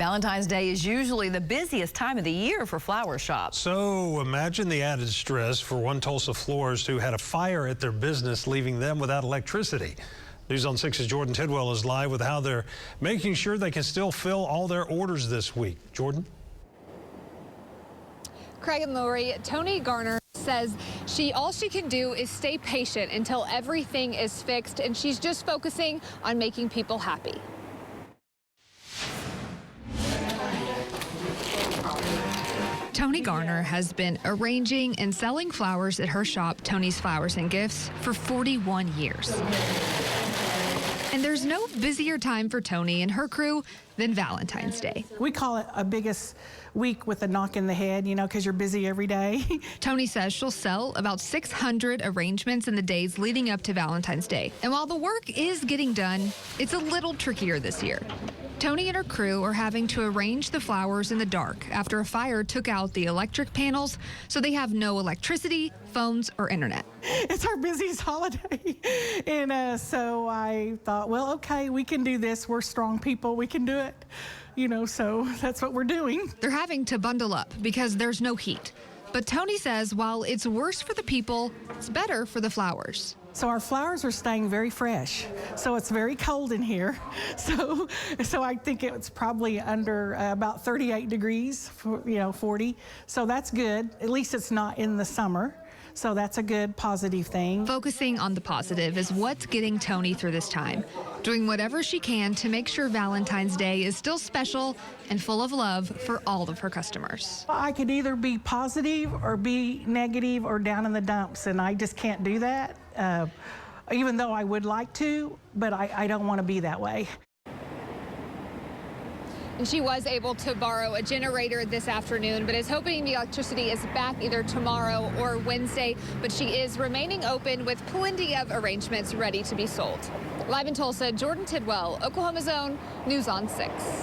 Valentine's Day is usually the busiest time of the year for flower shops. So imagine the added stress for one Tulsa florist who had a fire at their business, leaving them without electricity. News on 6's Jordan Tidwell is live with how they're making sure they can still fill all their orders this week. Jordan? Craig and Lori, Toni Garner says all she can do is stay patient until everything is fixed, and she's just focusing on making people happy. Toni Garner has been arranging and selling flowers at her shop, Toni's Flowers and Gifts, for 41 years. And there's no busier time for Toni and her crew than Valentine's Day. We call it a biggest week with a knock in the head, you know, because you're busy every day. Toni says she'll sell about 600 arrangements in the days leading up to Valentine's Day. And while the work is getting done, it's a little trickier this year. Toni and her crew are having to arrange the flowers in the dark after a fire took out the electric panels, so they have no electricity, phones, or internet. It's our busiest holiday. And so I thought, well, okay, we can do this. We're strong people. We can do it. You know, so that's what we're doing. They're having to bundle up because there's no heat. But Toni says while it's worse for the people, it's better for the flowers. So our flowers are staying very fresh. So it's very cold in here. So I think it's probably under about 38 degrees, 40. So that's good. At least it's not in the summer. So that's a good positive thing. Focusing on the positive is what's getting Toni through this time, doing whatever she can to make sure Valentine's Day is still special and full of love for all of her customers. I could either be positive or be negative or down in the dumps, and I just can't do that, even though I would like to, but I don't want to be that way. And she was able to borrow a generator this afternoon, but is hoping the electricity is back either tomorrow or Wednesday. But she is remaining open with plenty of arrangements ready to be sold. Live in Tulsa, Jordan Tidwell, Oklahoma's Own, News on 6.